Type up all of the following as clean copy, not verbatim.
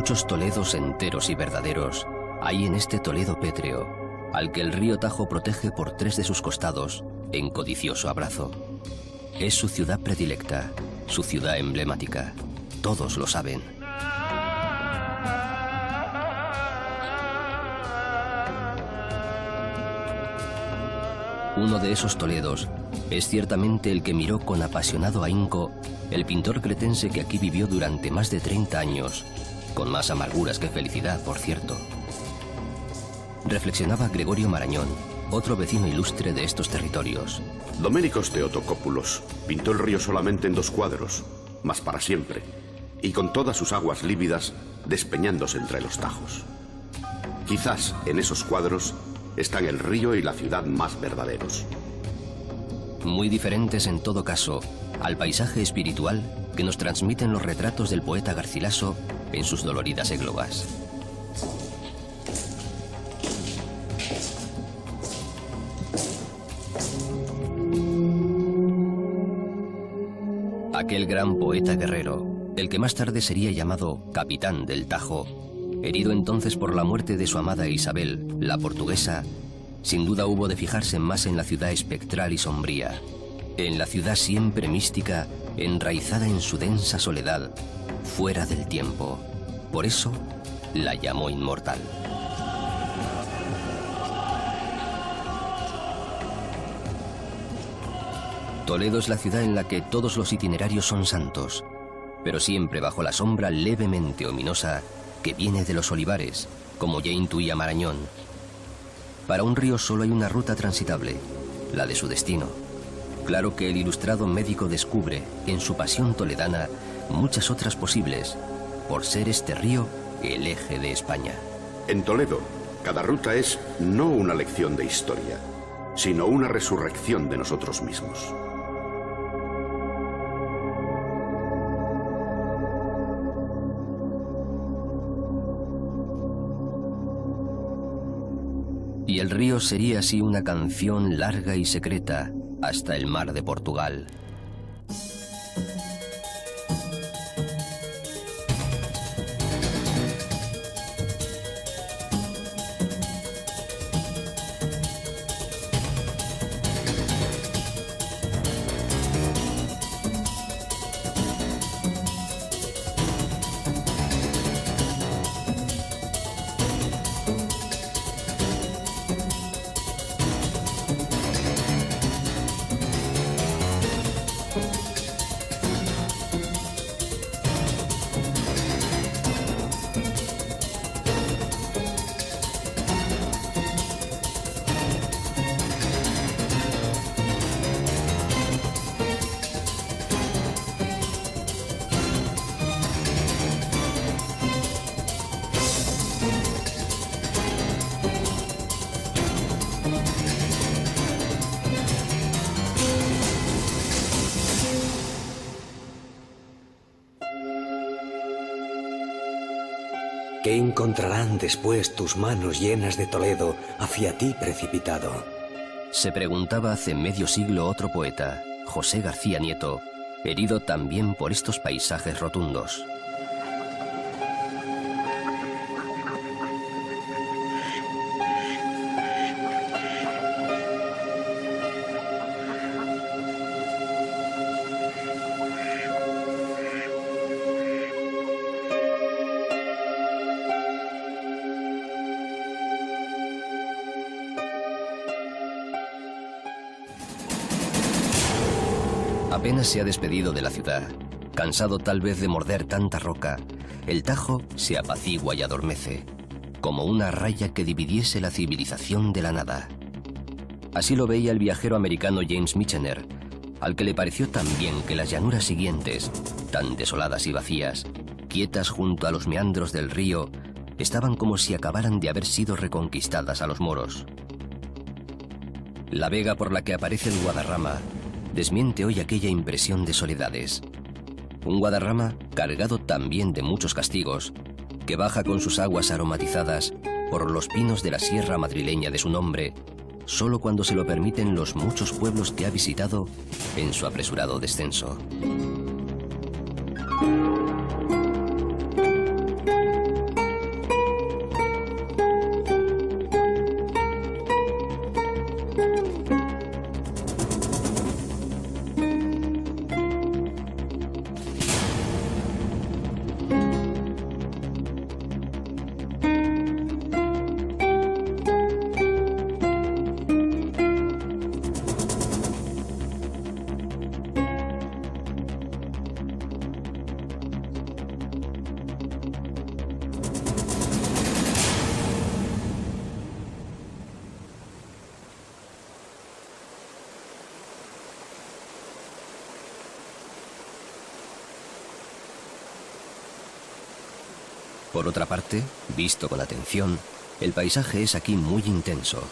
Muchos Toledos enteros y verdaderos hay en este Toledo pétreo, al que el río Tajo protege por 3 de sus costados en codicioso abrazo. Es su ciudad predilecta, su ciudad emblemática. Todos lo saben. Uno de esos Toledos es ciertamente el que miró con apasionado ahínco el pintor cretense que aquí vivió durante más de 30 años, con más amarguras que felicidad, por cierto. Reflexionaba Gregorio Marañón, otro vecino ilustre de estos territorios. Doménicos Theotocópulos pintó el río solamente en 2 cuadros, mas para siempre, y con todas sus aguas lívidas despeñándose entre los tajos. Quizás en esos cuadros están el río y la ciudad más verdaderos. Muy diferentes en todo caso al paisaje espiritual que nos transmiten los retratos del poeta Garcilaso en sus doloridas églogas. Aquel gran poeta guerrero, el que más tarde sería llamado Capitán del Tajo, herido entonces por la muerte de su amada Isabel, la portuguesa, sin duda hubo de fijarse más en la ciudad espectral y sombría, en la ciudad siempre mística, enraizada en su densa soledad, fuera del tiempo. Por eso la llamó inmortal. Toledo es la ciudad en la que todos los itinerarios son santos, pero siempre bajo la sombra levemente ominosa que viene de los olivares, como ya intuía Marañón. Para un río solo hay una ruta transitable, la de su destino. Claro que el ilustrado médico descubre, en su pasión toledana, muchas otras posibles, por ser este río el eje de España. En Toledo, cada ruta es no una lección de historia, sino una resurrección de nosotros mismos. Y el río sería así una canción larga y secreta hasta el mar de Portugal. ¿Qué encontrarán después tus manos llenas de Toledo hacia ti precipitado? Se preguntaba hace medio siglo otro poeta, José García Nieto, herido también por estos paisajes rotundos. Apenas se ha despedido de la ciudad, cansado tal vez de morder tanta roca, el Tajo se apacigua y adormece, como una raya que dividiese la civilización de la nada. Así lo veía el viajero americano James Michener, al que le pareció también que las llanuras siguientes, tan desoladas y vacías, quietas junto a los meandros del río, estaban como si acabaran de haber sido reconquistadas a los moros. La vega por la que aparece el Guadarrama desmiente hoy aquella impresión de soledades. Un Guadarrama cargado también de muchos castigos, que baja con sus aguas aromatizadas por los pinos de la sierra madrileña de su nombre, solo cuando se lo permiten los muchos pueblos que ha visitado en su apresurado descenso. Por otra parte, visto con atención, el paisaje es aquí muy intenso.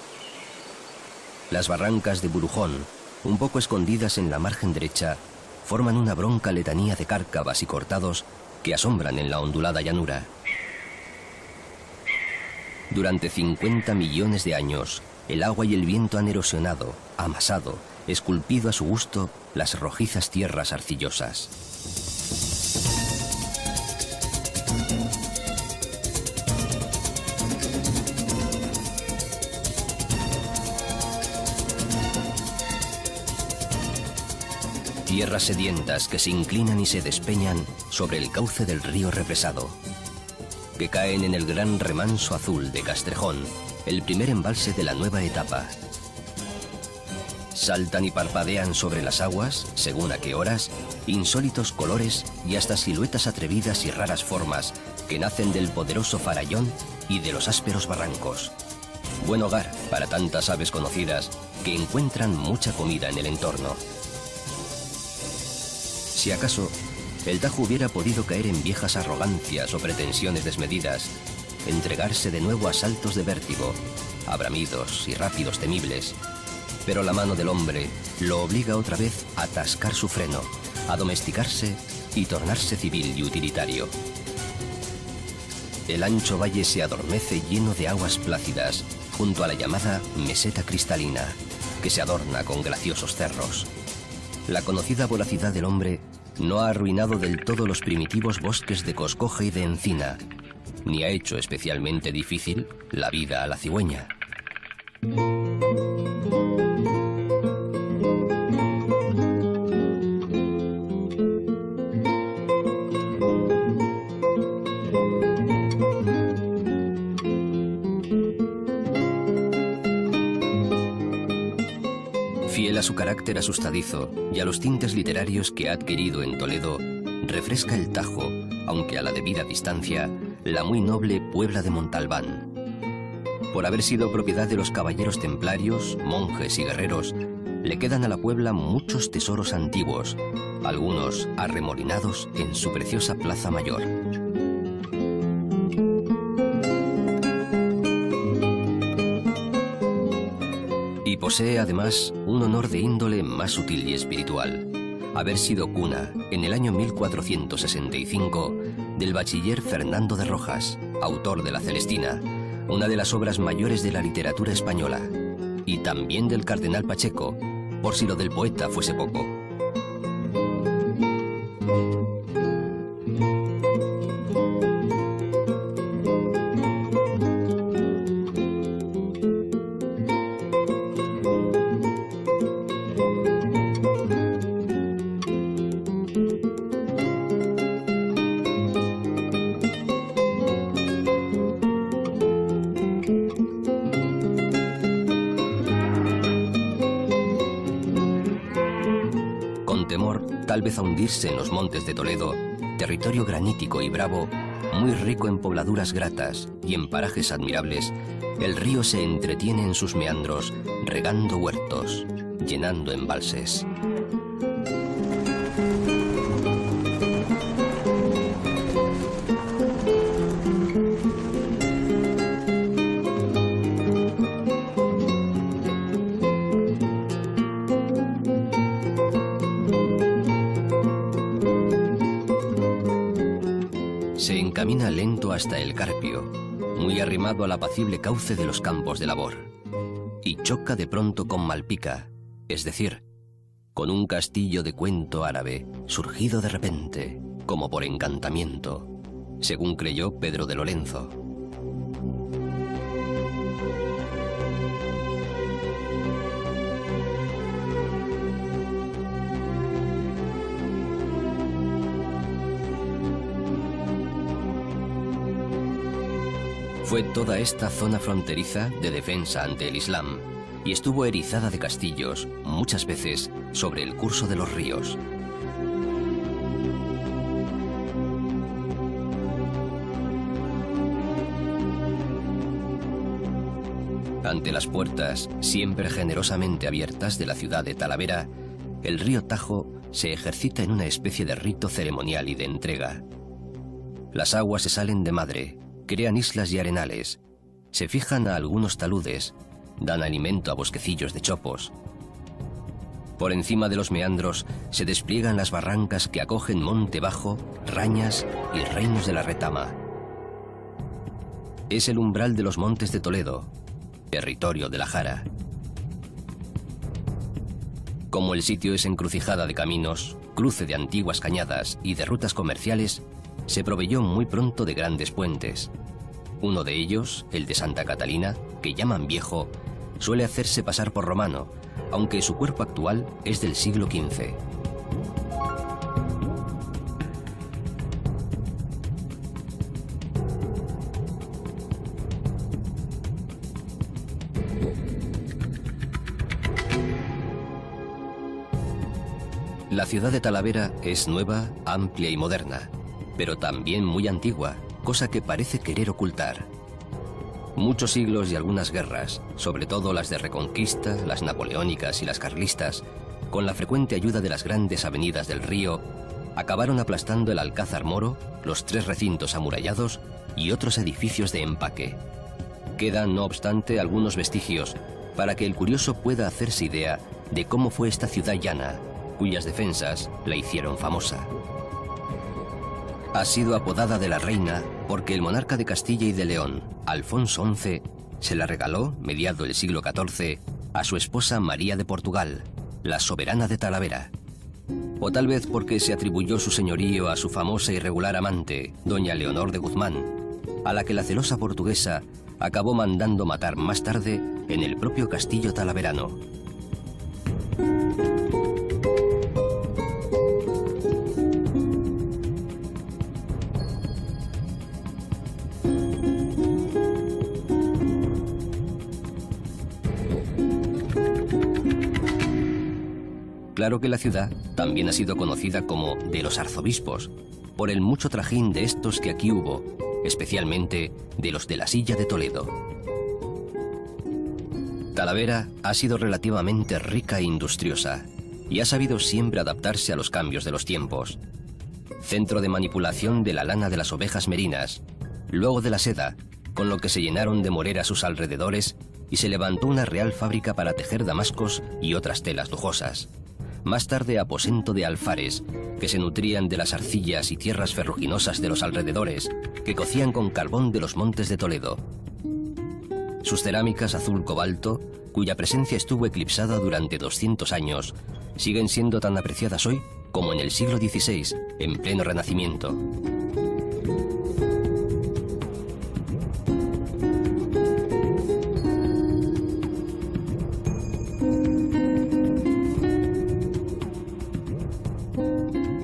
Las barrancas de Burujón, un poco escondidas en la margen derecha, forman una bronca letanía de cárcavas y cortados que asombran en la ondulada llanura. Durante 50 millones de años, el agua y el viento han erosionado, amasado, esculpido a su gusto las rojizas tierras arcillosas. Tierras sedientas que se inclinan y se despeñan sobre el cauce del río represado, que caen en el gran remanso azul de Castrejón, el primer embalse de la nueva etapa. Saltan y parpadean sobre las aguas, según a qué horas, insólitos colores y hasta siluetas atrevidas y raras formas que nacen del poderoso farallón y de los ásperos barrancos. Buen hogar para tantas aves conocidas que encuentran mucha comida en el entorno. Si acaso, el Tajo hubiera podido caer en viejas arrogancias o pretensiones desmedidas, entregarse de nuevo a saltos de vértigo, a bramidos y rápidos temibles, pero la mano del hombre lo obliga otra vez a atascar su freno, a domesticarse y tornarse civil y utilitario. El ancho valle se adormece lleno de aguas plácidas junto a la llamada meseta cristalina, que se adorna con graciosos cerros. La conocida voracidad del hombre no ha arruinado del todo los primitivos bosques de coscoja y de encina, ni ha hecho especialmente difícil la vida a la cigüeña. Fiel a su carácter asustadizo y a los tintes literarios que ha adquirido en Toledo, refresca el Tajo, aunque a la debida distancia, la muy noble Puebla de Montalbán. Por haber sido propiedad de los caballeros templarios, monjes y guerreros, le quedan a la Puebla muchos tesoros antiguos, algunos arremolinados en su preciosa Plaza Mayor. Y posee además un honor de índole más sutil y espiritual: haber sido cuna, en el año 1465, del bachiller Fernando de Rojas, autor de La Celestina, una de las obras mayores de la literatura española, y también del cardenal Pacheco, por si lo del poeta fuese poco. Tal vez a hundirse en los montes de Toledo, territorio granítico y bravo, muy rico en pobladuras gratas y en parajes admirables, el río se entretiene en sus meandros, regando huertos, llenando embalses. Camina lento hasta el Carpio, muy arrimado al apacible cauce de los campos de labor, y choca de pronto con Malpica, es decir, con un castillo de cuento árabe, surgido de repente, como por encantamiento, según creyó Pedro de Lorenzo. Fue toda esta zona fronteriza de defensa ante el Islam y estuvo erizada de castillos, muchas veces sobre el curso de los ríos. Ante las puertas, siempre generosamente abiertas, de la ciudad de Talavera, el río Tajo se ejercita en una especie de rito ceremonial y de entrega. Las aguas se salen de madre, crean islas y arenales, se fijan a algunos taludes, dan alimento a bosquecillos de chopos. Por encima de los meandros se despliegan las barrancas que acogen Monte Bajo, Rañas y Reinos de la Retama. Es el umbral de los Montes de Toledo, territorio de la Jara. Como el sitio es encrucijada de caminos, cruce de antiguas cañadas y de rutas comerciales, se proveyó muy pronto de grandes puentes. Uno de ellos, el de Santa Catalina, que llaman viejo, suele hacerse pasar por romano, aunque su cuerpo actual es del siglo XV. La ciudad de Talavera es nueva, amplia y moderna, pero también muy antigua, cosa que parece querer ocultar. Muchos siglos y algunas guerras, sobre todo las de Reconquista, las napoleónicas y las carlistas, con la frecuente ayuda de las grandes avenidas del río, acabaron aplastando el Alcázar Moro, los 3 recintos amurallados y otros edificios de empaque. Quedan, no obstante, algunos vestigios para que el curioso pueda hacerse idea de cómo fue esta ciudad llana, cuyas defensas la hicieron famosa. Ha sido apodada de la Reina porque el monarca de Castilla y de León, Alfonso XI, se la regaló, mediado el siglo XIV, a su esposa María de Portugal, la soberana de Talavera. O tal vez porque se atribuyó su señorío a su famosa y regular amante, doña Leonor de Guzmán, a la que la celosa portuguesa acabó mandando matar más tarde en el propio castillo talaverano. Claro que la ciudad también ha sido conocida como de los arzobispos, por el mucho trajín de estos que aquí hubo, especialmente de los de la Silla de Toledo. Talavera ha sido relativamente rica e industriosa, y ha sabido siempre adaptarse a los cambios de los tiempos. Centro de manipulación de la lana de las ovejas merinas, luego de la seda, con lo que se llenaron de morera sus alrededores, y se levantó una real fábrica para tejer damascos y otras telas lujosas. Más tarde aposento de alfares, que se nutrían de las arcillas y tierras ferruginosas de los alrededores, que cocían con carbón de los montes de Toledo. Sus cerámicas azul cobalto, cuya presencia estuvo eclipsada durante 200 años, siguen siendo tan apreciadas hoy como en el siglo XVI, en pleno Renacimiento.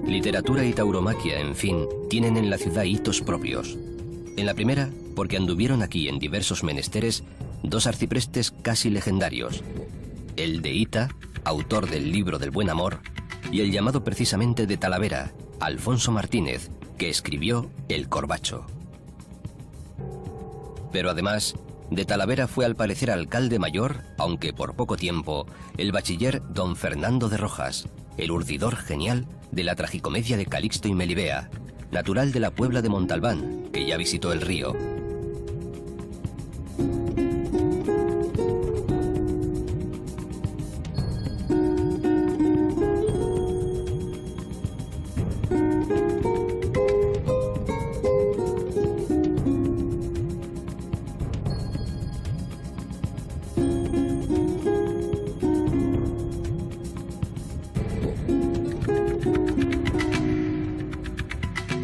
Literatura y tauromaquia, en fin, tienen en la ciudad hitos propios. En la primera, porque anduvieron aquí en diversos menesteres 2 arciprestes casi legendarios, el de Hita, autor del libro del Buen Amor, y el llamado precisamente de Talavera, Alfonso Martínez, que escribió El Corbacho. Pero además, de Talavera fue al parecer alcalde mayor, aunque por poco tiempo, el bachiller don Fernando de Rojas, el urdidor genial de la tragicomedia de Calixto y Melibea, natural de la Puebla de Montalbán, que ya visitó el río.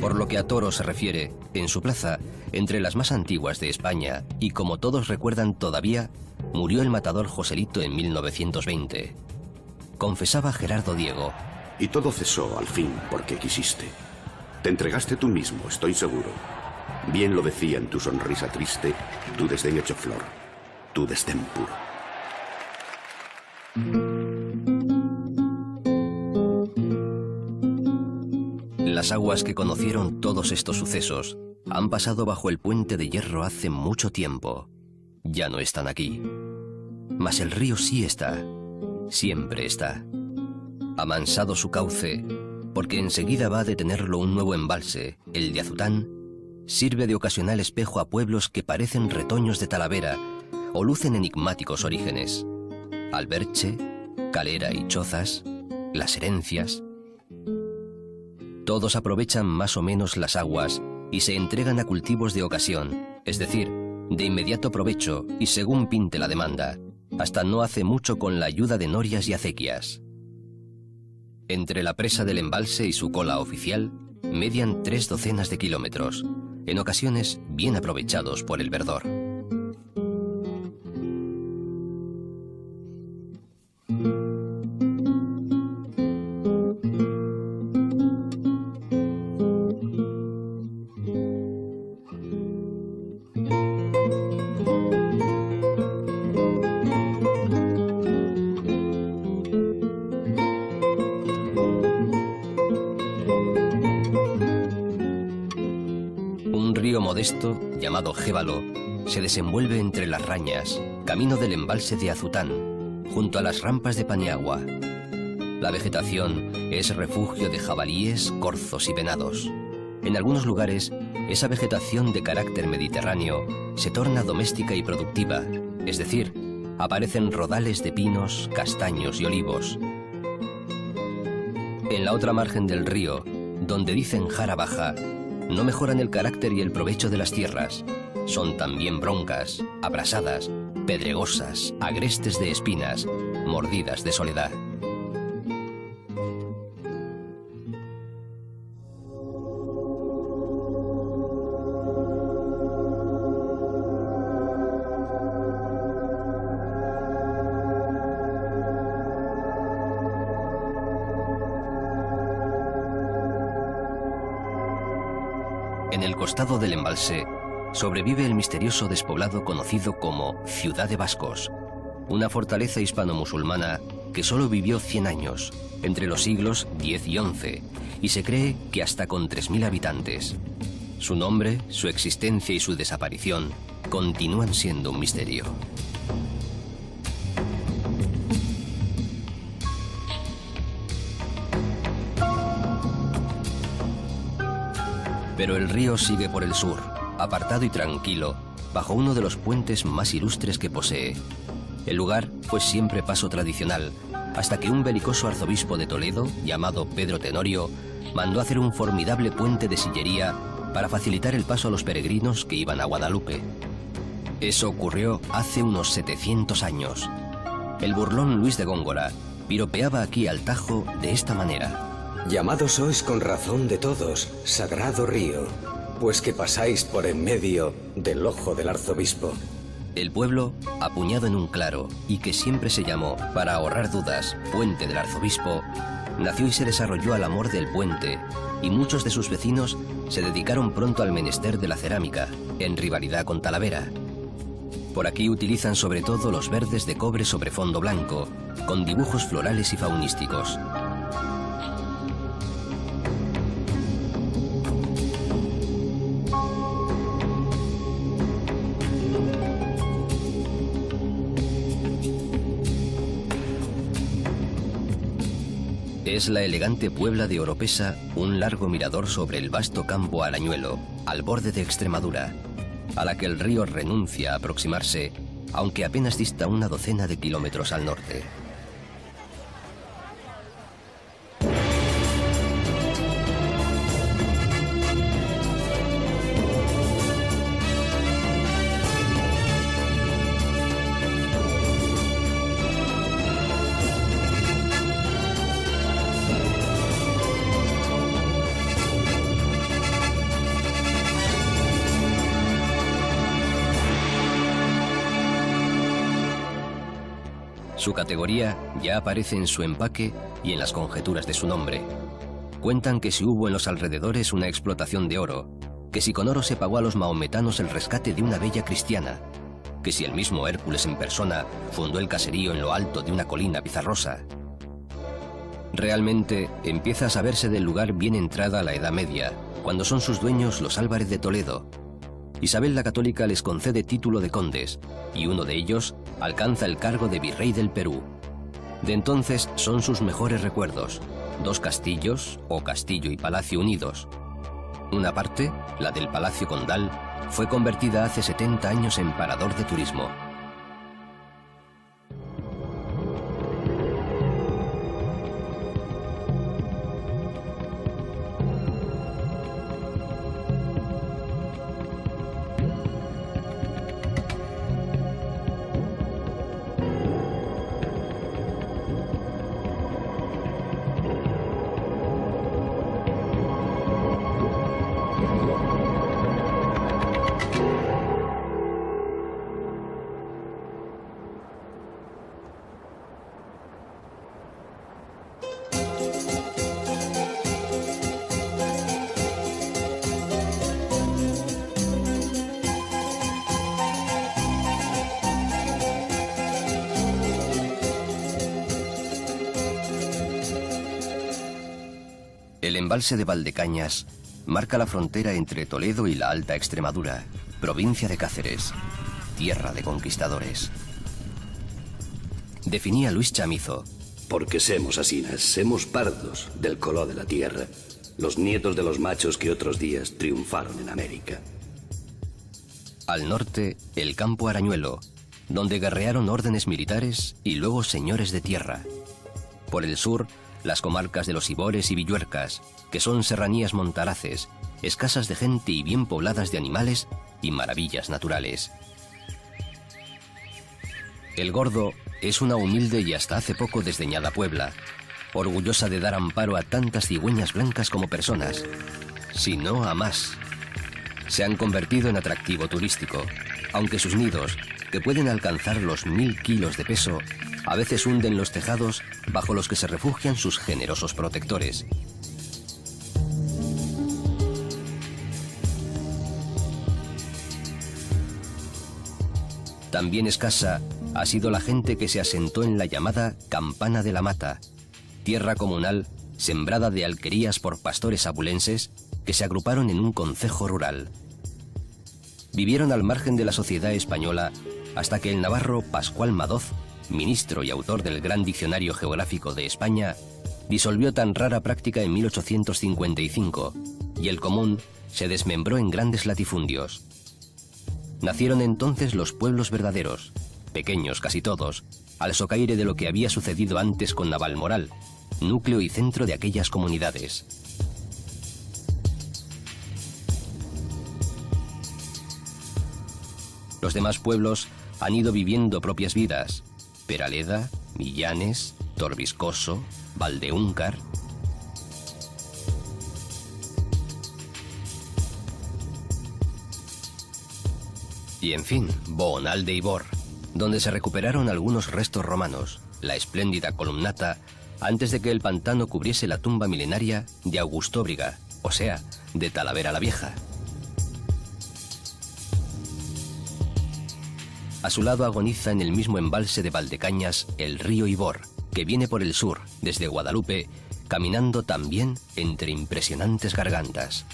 Por lo que a toros se refiere, en su plaza, entre las más antiguas de España, y como todos recuerdan todavía, murió el matador Joselito en 1920. Confesaba Gerardo Diego. Y todo cesó al fin porque quisiste. Te entregaste tú mismo, estoy seguro. Bien lo decía en tu sonrisa triste, tu desdén hecho flor, tu desdén puro. Las aguas que conocieron todos estos sucesos han pasado bajo el puente de hierro hace mucho tiempo. Ya no están aquí. Mas el río sí está. Siempre está. Amansado su cauce, porque enseguida va a detenerlo un nuevo embalse, el de Azután, sirve de ocasional espejo a pueblos que parecen retoños de Talavera o lucen enigmáticos orígenes. Alberche, Calera y Chozas, Las Herencias. Todos aprovechan más o menos las aguas y se entregan a cultivos de ocasión, es decir, de inmediato provecho y según pinte la demanda, hasta no hace mucho con la ayuda de norias y acequias. Entre la presa del embalse y su cola oficial, median 3 docenas de kilómetros, en ocasiones bien aprovechados por el verdor. Modesto, llamado Jévalo, se desenvuelve entre las rañas, camino del embalse de Azután, junto a las rampas de Paniagua. La vegetación es refugio de jabalíes, corzos y venados. En algunos lugares, esa vegetación de carácter mediterráneo se torna doméstica y productiva, es decir, aparecen rodales de pinos, castaños y olivos. En la otra margen del río, donde dicen Jara Baja, no mejoran el carácter y el provecho de las tierras. Son también broncas, abrasadas, pedregosas, agrestes de espinas, mordidas de soledad. En el costado del embalse sobrevive el misterioso despoblado conocido como Ciudad de Vascos, una fortaleza hispano-musulmana que solo vivió 100 años, entre los siglos X y XI, y se cree que hasta con 3000 habitantes. Su nombre, su existencia y su desaparición continúan siendo un misterio. Pero el río sigue por el sur, apartado y tranquilo, bajo uno de los puentes más ilustres que posee. El lugar fue siempre paso tradicional, hasta que un belicoso arzobispo de Toledo, llamado Pedro Tenorio, mandó hacer un formidable puente de sillería para facilitar el paso a los peregrinos que iban a Guadalupe. Eso ocurrió hace unos 700 años. El burlón Luis de Góngora piropeaba aquí al Tajo de esta manera: Llamados sois con razón de todos, sagrado río, pues que pasáis por en medio del ojo del arzobispo. El pueblo, apuñado en un claro y que siempre se llamó, para ahorrar dudas, Puente del Arzobispo, nació y se desarrolló al amor del puente, y muchos de sus vecinos se dedicaron pronto al menester de la cerámica, en rivalidad con Talavera. Por aquí utilizan sobre todo los verdes de cobre sobre fondo blanco, con dibujos florales y faunísticos. Es la elegante Puebla de Oropesa un largo mirador sobre el vasto campo Arañuelo, al borde de Extremadura, a la que el río renuncia a aproximarse, aunque apenas dista una docena de kilómetros al norte. Su categoría ya aparece en su empaque y en las conjeturas de su nombre. Cuentan que si hubo en los alrededores una explotación de oro, que si con oro se pagó a los mahometanos el rescate de una bella cristiana, que si el mismo Hércules en persona fundó el caserío en lo alto de una colina pizarrosa. Realmente empieza a saberse del lugar bien entrada la Edad Media, cuando son sus dueños los Álvarez de Toledo. Isabel la Católica les concede título de condes, y uno de ellos alcanza el cargo de virrey del Perú. De entonces son sus mejores recuerdos, 2 castillos, o castillo y palacio unidos. Una parte, la del Palacio Condal, fue convertida hace 70 años en parador de turismo. El embalse de Valdecañas marca la frontera entre Toledo y la Alta Extremadura, provincia de Cáceres, tierra de conquistadores. Definía Luis Chamizo: porque semos asinas, semos pardos del color de la tierra, los nietos de los machos que otros días triunfaron en América. Al norte, el campo Arañuelo, donde guerrearon órdenes militares y luego señores de tierra. Por el sur, las comarcas de los Ibores y Villuercas, que son serranías montaraces, escasas de gente y bien pobladas de animales y maravillas naturales. El Gordo es una humilde y hasta hace poco desdeñada puebla, orgullosa de dar amparo a tantas cigüeñas blancas como personas, si no a más. Se han convertido en atractivo turístico, aunque sus nidos, que pueden alcanzar los 1000 kilos de peso, a veces hunden los tejados bajo los que se refugian sus generosos protectores. También escasa ha sido la gente que se asentó en la llamada Campana de la Mata, tierra comunal sembrada de alquerías por pastores abulenses que se agruparon en un concejo rural. Vivieron al margen de la sociedad española hasta que el navarro Pascual Madoz, ministro y autor del Gran Diccionario Geográfico de España, disolvió tan rara práctica en 1855 y el común se desmembró en grandes latifundios. Nacieron entonces los pueblos verdaderos, pequeños casi todos, al socaire de lo que había sucedido antes con Navalmoral, núcleo y centro de aquellas comunidades. Los demás pueblos han ido viviendo propias vidas: Peraleda, Millanes, Torviscoso, Valdeúncar. Y en fin, Boonal de Ibor, donde se recuperaron algunos restos romanos, la espléndida columnata, antes de que el pantano cubriese la tumba milenaria de Augustóbriga, o sea, de Talavera la Vieja. A su lado agoniza en el mismo embalse de Valdecañas el río Ibor, que viene por el sur, desde Guadalupe, caminando también entre impresionantes gargantas.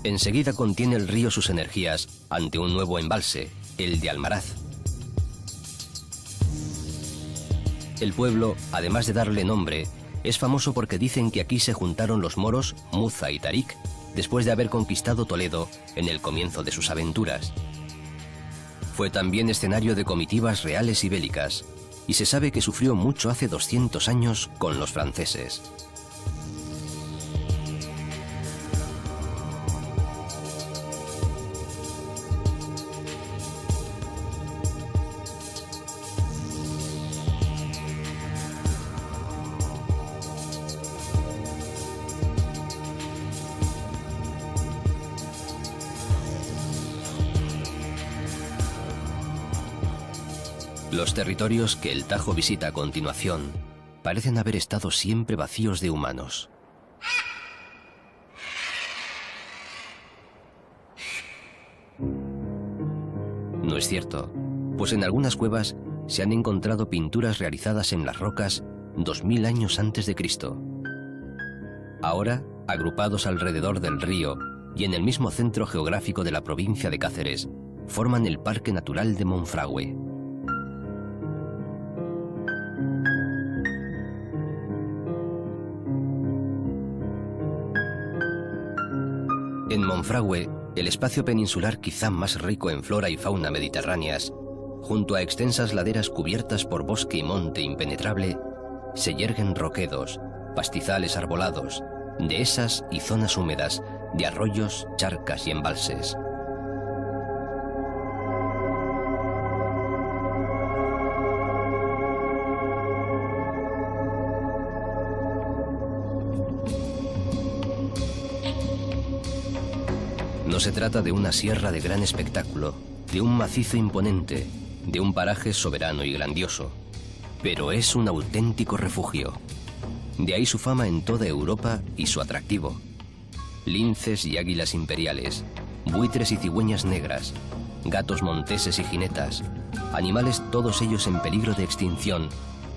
Enseguida contiene el río sus energías ante un nuevo embalse, el de Almaraz. El pueblo, además de darle nombre, es famoso porque dicen que aquí se juntaron los moros Muza y Tarik después de haber conquistado Toledo en el comienzo de sus aventuras. Fue también escenario de comitivas reales y bélicas, y se sabe que sufrió mucho hace 200 años con los franceses. Los territorios que el Tajo visita a continuación parecen haber estado siempre vacíos de humanos. No es cierto, pues en algunas cuevas se han encontrado pinturas realizadas en las rocas 2000 años antes de Cristo. Ahora, agrupados alrededor del río y en el mismo centro geográfico de la provincia de Cáceres, forman el Parque Natural de Monfragüe. En Monfragüe, el espacio peninsular quizá más rico en flora y fauna mediterráneas, junto a extensas laderas cubiertas por bosque y monte impenetrable, se yerguen roquedos, pastizales arbolados, dehesas y zonas húmedas, de arroyos, charcas y embalses. No se trata de una sierra de gran espectáculo, de un macizo imponente, de un paraje soberano y grandioso, pero es un auténtico refugio. De ahí su fama en toda Europa y su atractivo. Linces y águilas imperiales, buitres y cigüeñas negras, gatos monteses y jinetas, animales todos ellos en peligro de extinción,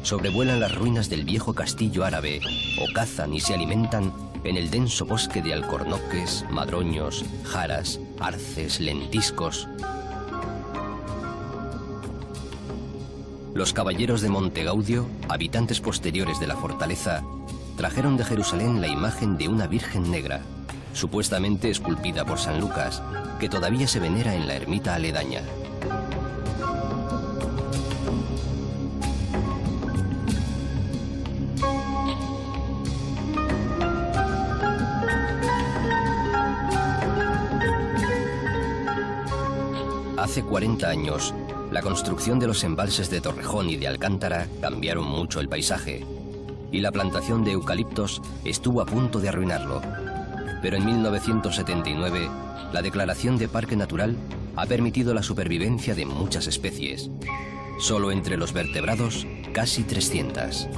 sobrevuelan las ruinas del viejo castillo árabe o cazan y se alimentan en el denso bosque de alcornoques, madroños, jaras, arces, lentiscos. Los caballeros de Montegaudio, habitantes posteriores de la fortaleza, trajeron de Jerusalén la imagen de una Virgen negra, supuestamente esculpida por San Lucas, que todavía se venera en la ermita aledaña. Hace 40 años, la construcción de los embalses de Torrejón y de Alcántara cambiaron mucho el paisaje, y la plantación de eucaliptos estuvo a punto de arruinarlo. Pero en 1979, la declaración de parque natural ha permitido la supervivencia de muchas especies. Solo entre los vertebrados, casi 300.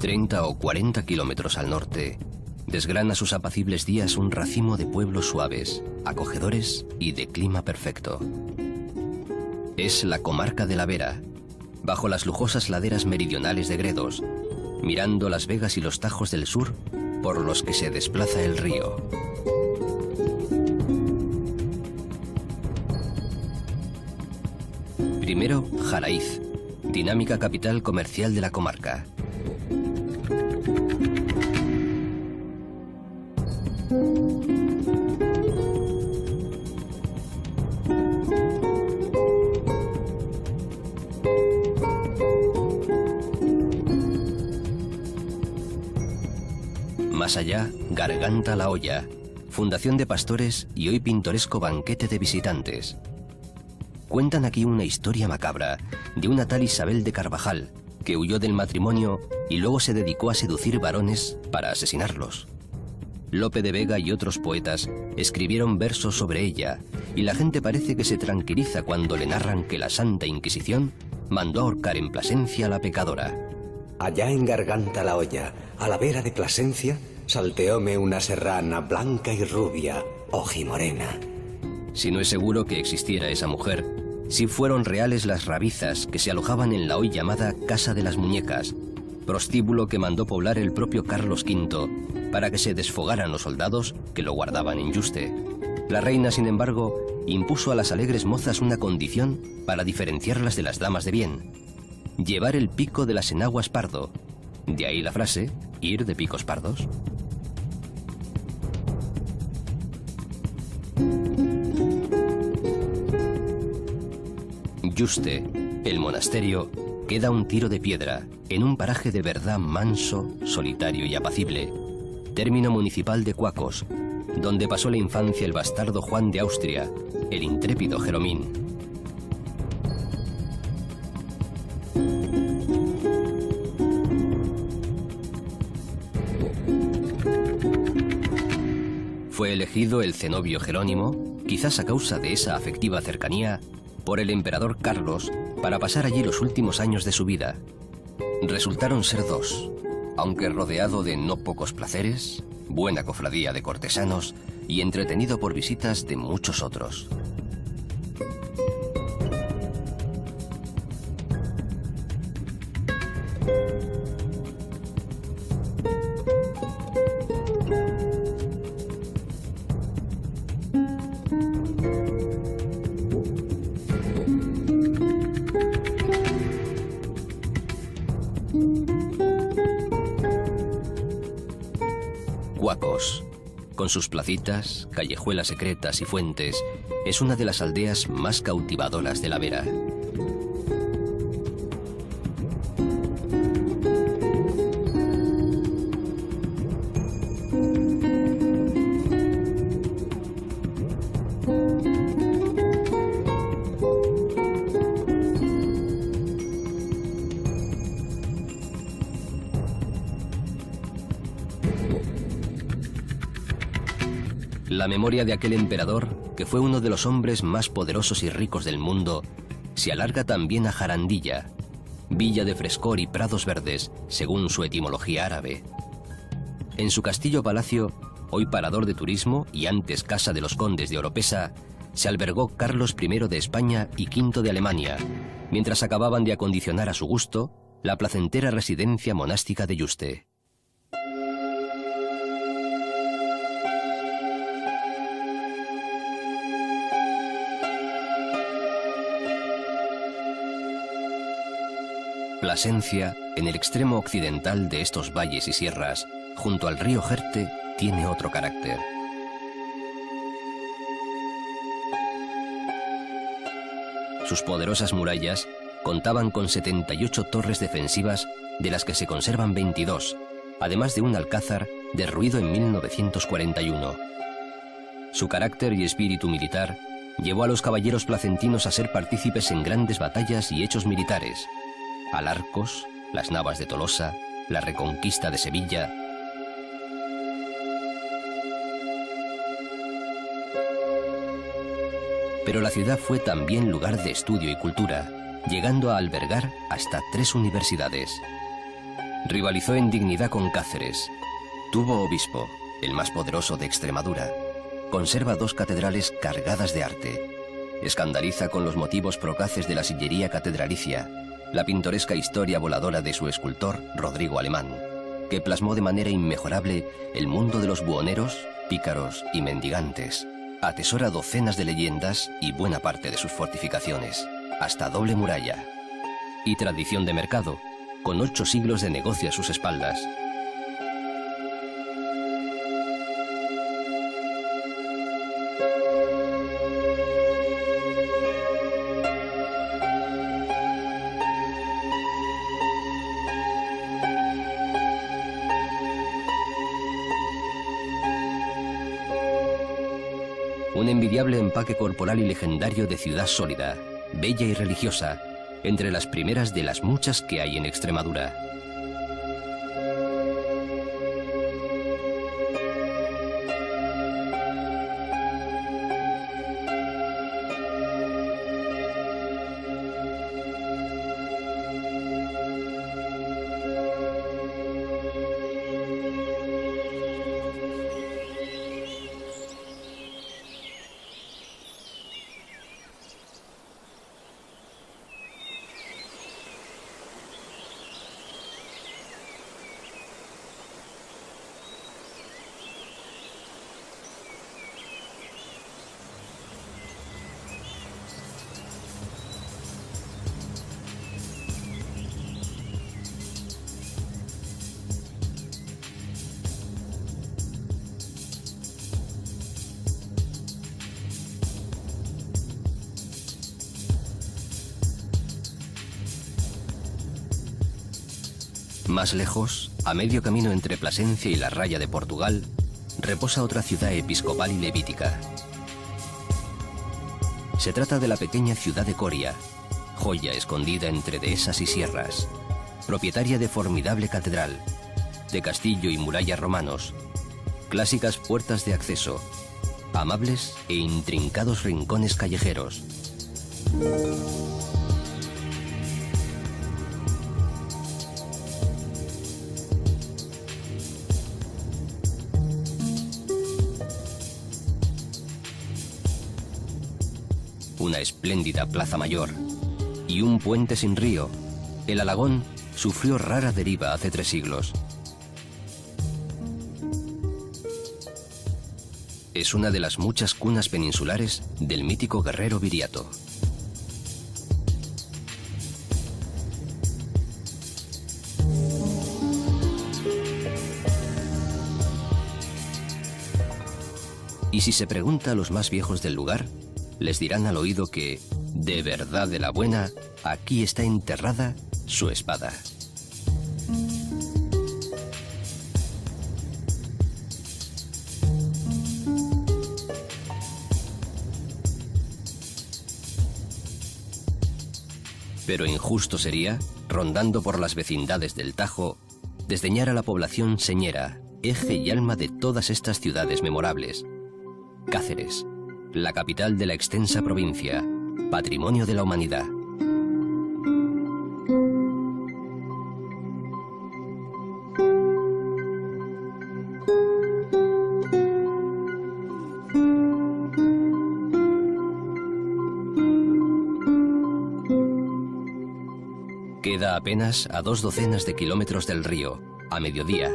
...30 o 40 kilómetros al norte, desgrana sus apacibles días un racimo de pueblos suaves, acogedores y de clima perfecto. Es la comarca de la Vera, bajo las lujosas laderas meridionales de Gredos, mirando las vegas y los tajos del sur por los que se desplaza el río. Primero, Jaraiz, dinámica capital comercial de la comarca. Más allá, Garganta la Olla, fundación de pastores y hoy pintoresco banquete de visitantes. Cuentan aquí una historia macabra de una tal Isabel de Carvajal, que huyó del matrimonio y luego se dedicó a seducir varones para asesinarlos. Lope de Vega y otros poetas escribieron versos sobre ella, y la gente parece que se tranquiliza cuando le narran que la Santa Inquisición mandó ahorcar en Plasencia a la pecadora. Allá en Garganta la Olla, a la vera de Plasencia, salteóme una serrana blanca y rubia, ojimorena. Si no es seguro que existiera esa mujer, sí fueron reales las rabizas que se alojaban en la hoy llamada Casa de las Muñecas, prostíbulo que mandó poblar el propio Carlos V para que se desfogaran los soldados que lo guardaban en Yuste. La reina, sin embargo, impuso a las alegres mozas una condición para diferenciarlas de las damas de bien: llevar el pico de las enaguas pardo, De ahí la frase, ir de picos pardos. Yuste, el monasterio, queda a un tiro de piedra, en un paraje de verdad manso, solitario y apacible, término municipal de Cuacos, donde pasó la infancia el bastardo Juan de Austria, el intrépido Jeromín. Fue elegido el cenobio Jerónimo, quizás a causa de esa afectiva cercanía, por el emperador Carlos para pasar allí los últimos años de su vida. Resultaron ser dos, aunque rodeado de no pocos placeres, buena cofradía de cortesanos y entretenido por visitas de muchos otros. Cuacos, con sus placitas, callejuelas secretas y fuentes, es una de las aldeas más cautivadoras de la Vera. La memoria de aquel emperador, que fue uno de los hombres más poderosos y ricos del mundo, se alarga también a Jarandilla, villa de frescor y prados verdes, según su etimología árabe. En su castillo-palacio, hoy parador de turismo y antes casa de los condes de Oropesa, se albergó Carlos I de España y V de Alemania, mientras acababan de acondicionar a su gusto la placentera residencia monástica de Yuste. Plasencia, en el extremo occidental de estos valles y sierras, junto al río Jerte, tiene otro carácter. Sus poderosas murallas contaban con 78 torres defensivas, de las que se conservan 22, además de un alcázar derruido en 1941. Su carácter y espíritu militar llevó a los caballeros placentinos a ser partícipes en grandes batallas y hechos militares: Alarcos, las Navas de Tolosa, la Reconquista de Sevilla. Pero la ciudad fue también lugar de estudio y cultura, llegando a albergar hasta 3 universidades. Rivalizó en dignidad con Cáceres. Tuvo obispo, el más poderoso de Extremadura. Conserva 2 catedrales cargadas de arte. Escandaliza con los motivos procaces de la sillería catedralicia, la pintoresca historia voladora de su escultor Rodrigo Alemán, que plasmó de manera inmejorable el mundo de los buhoneros, pícaros y mendigantes. Atesora docenas de leyendas y buena parte de sus fortificaciones, hasta doble muralla. Y tradición de mercado, con 8 siglos de negocio a sus espaldas. Un envidiable empaque corporal y legendario de ciudad sólida, bella y religiosa, entre las primeras de las muchas que hay en Extremadura. Más lejos, a medio camino entre Plasencia y la Raya de Portugal, reposa otra ciudad episcopal y levítica. Se trata de la pequeña ciudad de Coria, joya escondida entre dehesas y sierras, propietaria de formidable catedral, de castillo y murallas romanos, clásicas puertas de acceso, amables e intrincados rincones callejeros. Una espléndida plaza mayor y un puente sin río. El Alagón sufrió rara deriva hace 3 siglos. Es una de las muchas cunas peninsulares del mítico guerrero Viriato. Y si se pregunta a los más viejos del lugar, les dirán al oído que, de verdad de la buena, aquí está enterrada su espada. Pero injusto sería, rondando por las vecindades del Tajo, desdeñar a la población señera, eje y alma de todas estas ciudades memorables. Cáceres, la capital de la extensa provincia, patrimonio de la humanidad. Queda apenas a 2 docenas de kilómetros del río, a mediodía,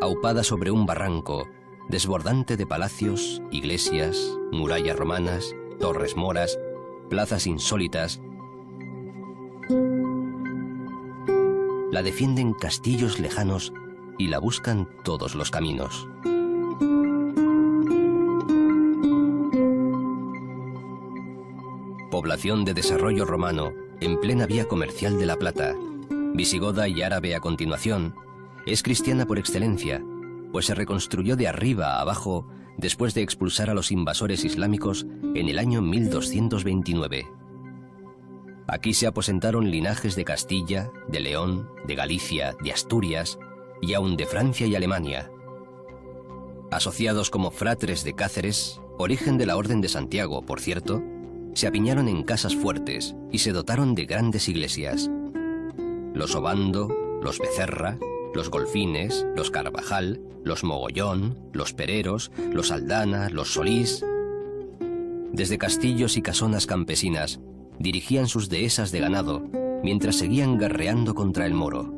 aupada sobre un barranco, desbordante de palacios, iglesias, murallas romanas, torres moras, plazas insólitas. La defienden castillos lejanos y la buscan todos los caminos. Población de desarrollo romano, en plena vía comercial de la Plata, visigoda y árabe a continuación, es cristiana por excelencia, pues se reconstruyó de arriba a abajo después de expulsar a los invasores islámicos en el año 1229. Aquí se aposentaron linajes de Castilla, de León, de Galicia, de Asturias y aun de Francia y Alemania. Asociados como fratres de Cáceres, origen de la Orden de Santiago, por cierto, se apiñaron en casas fuertes y se dotaron de grandes iglesias. Los Obando, los Becerra, los Golfines, los Carvajal, los Mogollón, los Pereros, los Aldana, los Solís. Desde castillos y casonas campesinas dirigían sus dehesas de ganado mientras seguían guerreando contra el moro.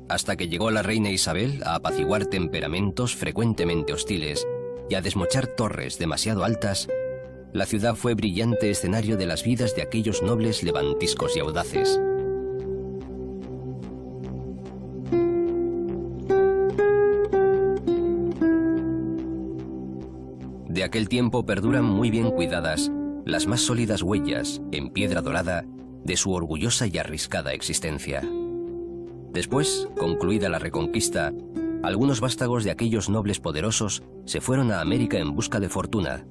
Hasta que llegó la reina Isabel a apaciguar temperamentos frecuentemente hostiles y a desmochar torres demasiado altas, la ciudad fue brillante escenario de las vidas de aquellos nobles levantiscos y audaces. De aquel tiempo perduran muy bien cuidadas las más sólidas huellas, en piedra dorada, de su orgullosa y arriscada existencia. Después, concluida la Reconquista, algunos vástagos de aquellos nobles poderosos se fueron a América en busca de fortuna,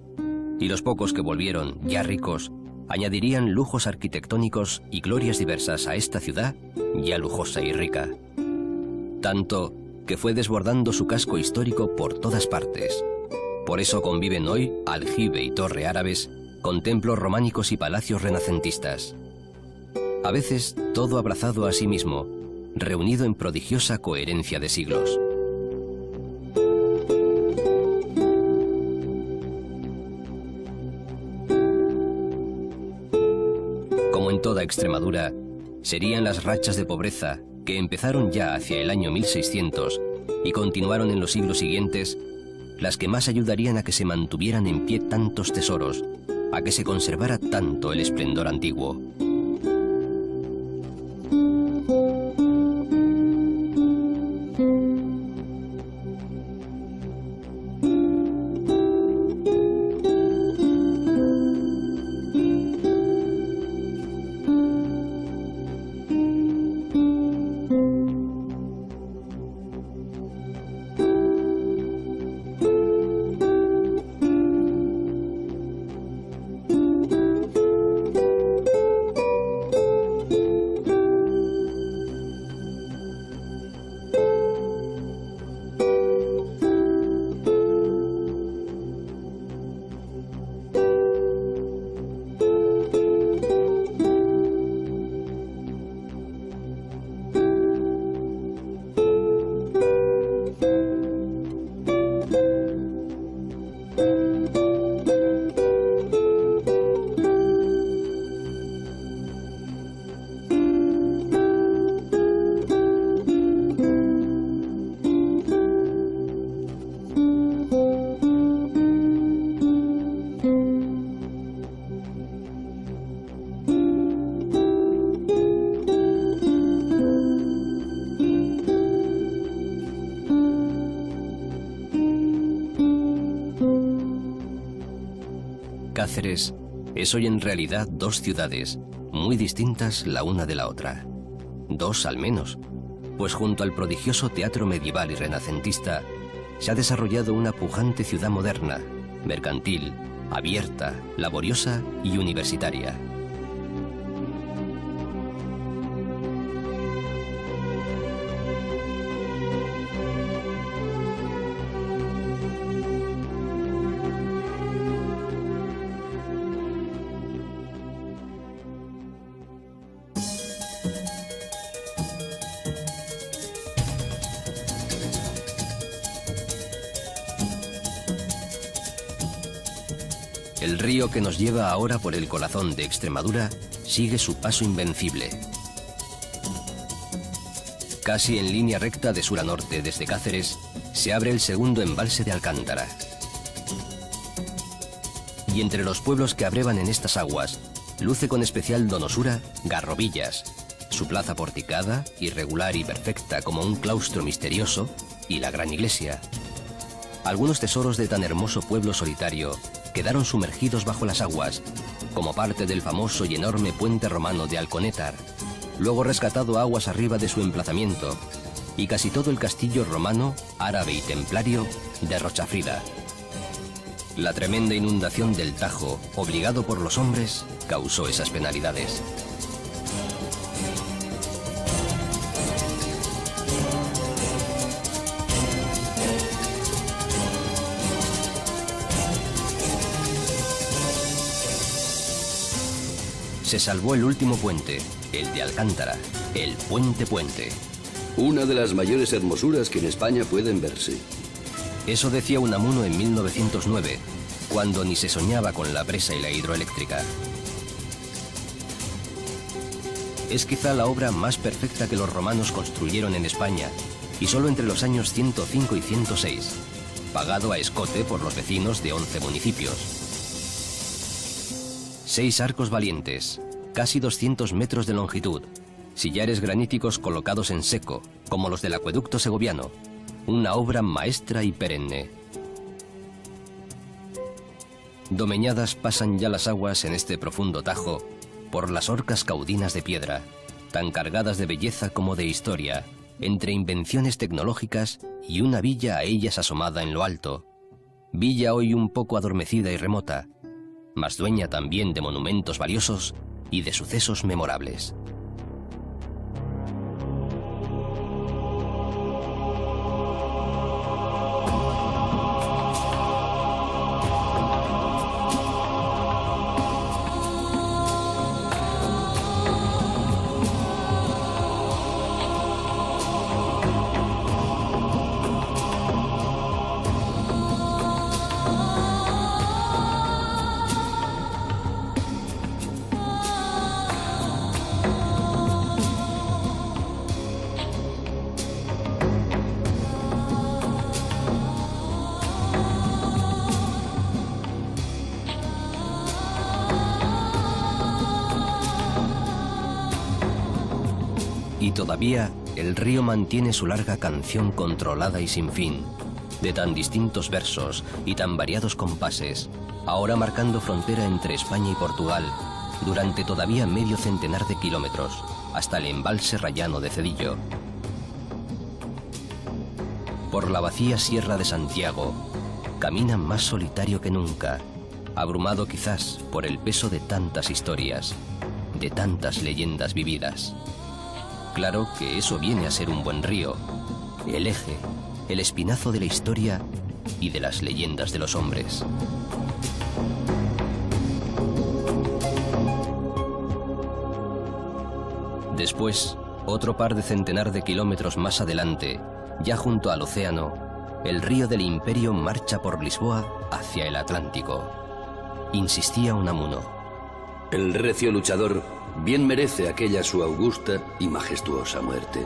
y los pocos que volvieron, ya ricos, añadirían lujos arquitectónicos y glorias diversas a esta ciudad ya lujosa y rica. Tanto que fue desbordando su casco histórico por todas partes. Por eso conviven hoy aljibe y torre árabes con templos románicos y palacios renacentistas. A veces todo abrazado a sí mismo, reunido en prodigiosa coherencia de siglos. Como en toda Extremadura, serían las rachas de pobreza que empezaron ya hacia el año 1600 y continuaron en los siglos siguientes, las que más ayudarían a que se mantuvieran en pie tantos tesoros, a que se conservara tanto el esplendor antiguo. Cáceres es hoy en realidad dos ciudades, muy distintas la una de la otra. Dos al menos, pues junto al prodigioso teatro medieval y renacentista se ha desarrollado una pujante ciudad moderna, mercantil, abierta, laboriosa y universitaria. El río que nos lleva ahora por el corazón de Extremadura sigue su paso invencible. Casi en línea recta de sur a norte desde Cáceres, se abre el segundo embalse de Alcántara. Y entre los pueblos que abrevan en estas aguas, luce con especial donosura Garrovillas, su plaza porticada, irregular y perfecta como un claustro misterioso, y la gran iglesia. Algunos tesoros de tan hermoso pueblo solitario quedaron sumergidos bajo las aguas, como parte del famoso y enorme puente romano de Alconétar, luego rescatado aguas arriba de su emplazamiento, y casi todo el castillo romano, árabe y templario de Rochafrida. La tremenda inundación del Tajo, obligado por los hombres, causó esas penalidades. Se salvó el último puente, el de Alcántara, el Puente. Una de las mayores hermosuras que en España pueden verse. Eso decía Unamuno en 1909, cuando ni se soñaba con la presa y la hidroeléctrica. Es quizá la obra más perfecta que los romanos construyeron en España, y solo entre los años 105 y 106, pagado a escote por los vecinos de 11 municipios. 6 arcos valientes, casi 200 metros de longitud, sillares graníticos colocados en seco, como los del acueducto segoviano, una obra maestra y perenne. Domeñadas pasan ya las aguas en este profundo Tajo por las orcas caudinas de piedra, tan cargadas de belleza como de historia, entre invenciones tecnológicas y una villa a ellas asomada en lo alto. Villa hoy un poco adormecida y remota, mas dueña también de monumentos valiosos y de sucesos memorables. Y todavía el río mantiene su larga canción controlada y sin fin, de tan distintos versos y tan variados compases, ahora marcando frontera entre España y Portugal, durante todavía medio centenar de kilómetros, hasta el embalse rayano de Cedillo. Por la vacía Sierra de Santiago, camina más solitario que nunca, abrumado quizás por el peso de tantas historias, de tantas leyendas vividas. Claro que eso viene a ser un buen río, el eje, el espinazo de la historia y de las leyendas de los hombres. Después, otro par de centenar de kilómetros más adelante, ya junto al océano, el río del Imperio marcha por Lisboa hacia el Atlántico. Insistía Unamuno. El recio luchador bien merece aquella su augusta y majestuosa muerte.